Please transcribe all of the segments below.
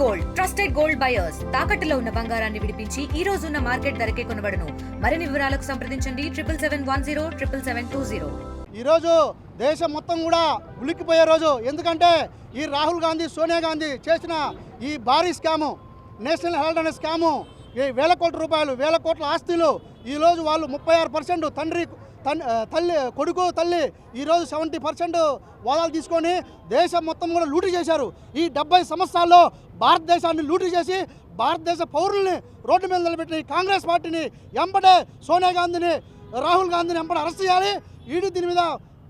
Gold trusted gold buyers తాకట్టులో ఉన్న బంగారాన్ని విడిపించి ఈ రోజు ఉన్న మార్కెట్ ధరకే కొనబడును. మరిన్ని వివరాలకు సంప్రదించండి 7771077720. ఈ రోజు దేశం మొత్తం కూడా ఉలిక్కిపోయే రోజు. ఎందుకంటే ఈ రాహుల్ గాంధీ సోనియా గాంధీ చేసిన ఈ భారీ స్కాము, నేషనల్ హెల్త్ అనే స్కాము, ఈ వేల కోట్ల రూపాయలు, వేల కోట్ల ఆస్తులు, ఈరోజు వాళ్ళు 36% తల్లి కొడుకు తల్లి ఈరోజు 70% వాదాలు తీసుకొని దేశం మొత్తం కూడా లూటీ చేశారు. ఈ 70 సంవత్సరాల్లో భారతదేశాన్ని లూటీ చేసి భారతదేశ పౌరుల్ని రోడ్డు మీద నిలబెట్టిన ఈ కాంగ్రెస్ పార్టీని ఎంబడే సోనియా గాంధీని, రాహుల్ గాంధీని ఎంబడే అరెస్ట్ చేయాలి. ఈడీ దీని మీద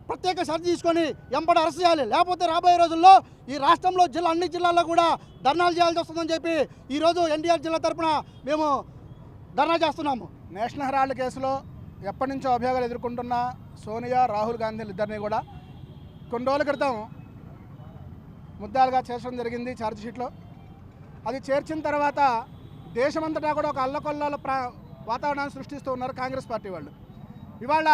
ప్రత్యేక శ్రద్ధ తీసుకొని ఎంబడే అరెస్ట్ చేయాలి. లేకపోతే రాబోయే రోజుల్లో ఈ రాష్ట్రంలో అన్ని జిల్లాల్లో కూడా ధర్నాలు చేయాల్సి వస్తుందని చెప్పి ఈరోజు ఎన్టీఆర్ జిల్లా తరఫున మేము ధర్నా చేస్తున్నాము. నేషనల్ హెరాల్డ్ కేసులో ఎప్పటి నుంచో అభియోగాలు ఎదుర్కొంటున్న సోనియా, రాహుల్ గాంధీలు ఇద్దరిని కూడా కొన్ని రోజుల క్రితం ముద్దాలుగా చేర్చడం జరిగింది ఛార్జ్షీట్లో. అది చేర్చిన తర్వాత దేశమంతటా కూడా ఒక అల్లకొల్లాల వాతావరణాన్ని సృష్టిస్తూ ఉన్నారు కాంగ్రెస్ పార్టీ వాళ్ళు. ఇవాళ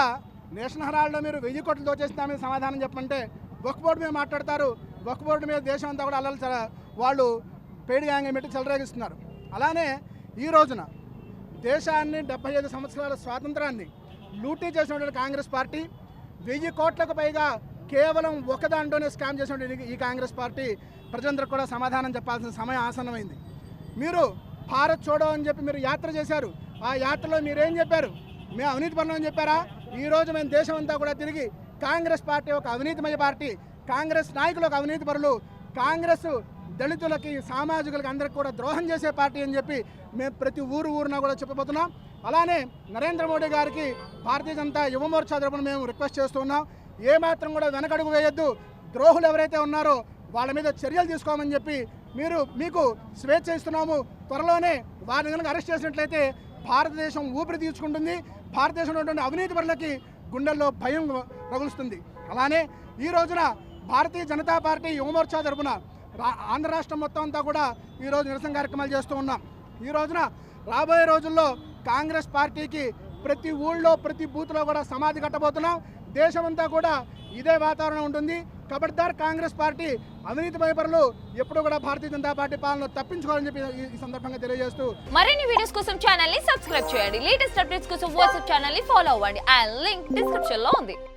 నేషనల్ హెరాల్డ్లో మీరు 1000 కోట్లు దోచేసినా మీద సమాధానం చెప్పంటే వక్ఫ్ బోర్డు మీద మాట్లాడతారు. వక్ఫ్ బోర్డు మీద దేశం అంతా కూడా వాళ్ళు పేడి గ్యాంగ్ పెట్టి చెలరేగిస్తున్నారు. అలానే ఈ రోజున దేశాన్ని 75 సంవత్సరాల స్వాతంత్రాన్ని లూటీ చేసినటువంటి కాంగ్రెస్ పార్టీ 1000 కోట్లకు పైగా కేవలం ఒక దాంట్లోనే స్కామ్ చేసినటువంటి ఈ కాంగ్రెస్ పార్టీ ప్రజలందరికీ కూడా సమాధానం చెప్పాల్సిన సమయం ఆసన్నమైంది. మీరు భారత్ చోడో అని చెప్పి మీరు యాత్ర చేశారు. ఆ యాత్రలో మీరేం చెప్పారు? మేము అవినీతి పనులు అని చెప్పారా? ఈరోజు మేము దేశం అంతా కూడా తిరిగి కాంగ్రెస్ పార్టీ ఒక అవినీతిమయ పార్టీ, కాంగ్రెస్ నాయకులు ఒక అవినీతి పరులు, కాంగ్రెస్ దళితులకి, సామాజికులకి అందరికి కూడా ద్రోహం చేసే పార్టీ అని చెప్పి మేము ప్రతి ఊరున కూడా చెప్పబోతున్నాం. అలానే నరేంద్ర మోడీ గారికి భారతీయ జనతా యువ మోర్చా తరపున మేము రిక్వెస్ట్ చేస్తున్నాం, ఏమాత్రం కూడా వెనకడుగు వేయొద్దు. ద్రోహులు ఎవరైతే ఉన్నారో వాళ్ళ మీద చర్యలు తీసుకోమని చెప్పి మీకు స్వేచ్ఛ ఇస్తున్నాము. త్వరలోనే వారిని కనుక అరెస్ట్ చేసినట్లయితే భారతదేశం ఊపిరి తీసుకుంటుంది. భారతదేశంలో ఉన్నటువంటి అవినీతి పరులకి గుండెల్లో భయం రగులుస్తుంది. అలానే ఈ రోజున భారతీయ జనతా పార్టీ యువ మోర్చా తరపున ఆంధ్ర రాష్ట్రం మొత్తం అంతా కూడా ఈరోజు నిరసన కార్యక్రమాలు చేస్తూ ఉన్నాం. ఈ రోజున రాబోయే రోజుల్లో కాంగ్రెస్ పార్టీకి ప్రతి ఊళ్ళో, ప్రతి బూత్లో కూడా సమాధి కట్టబోతున్నాం. దేశమంతా కూడా ఇదే వాతావరణం ఉంటుంది. ఖబర్దార్ కాంగ్రెస్ పార్టీ అవినీతి భయపరులు ఎప్పుడు కూడా భారతీయ జనతా పార్టీ పాలన తప్పించుకోవాలని చెప్పి ఈ సందర్భంగా తెలియజేస్తూ మరిన్ని వీడియోస్ కోసం ఛానల్ ని సబ్స్క్రైబ్ చేయండి. లేటెస్ట్ అప్డేట్స్ కోసం వాట్సాప్ ఛానల్ ని ఫాలో అవ్వండి. ఆ లింక్ డిస్క్రిప్షన్ లో ఉంది.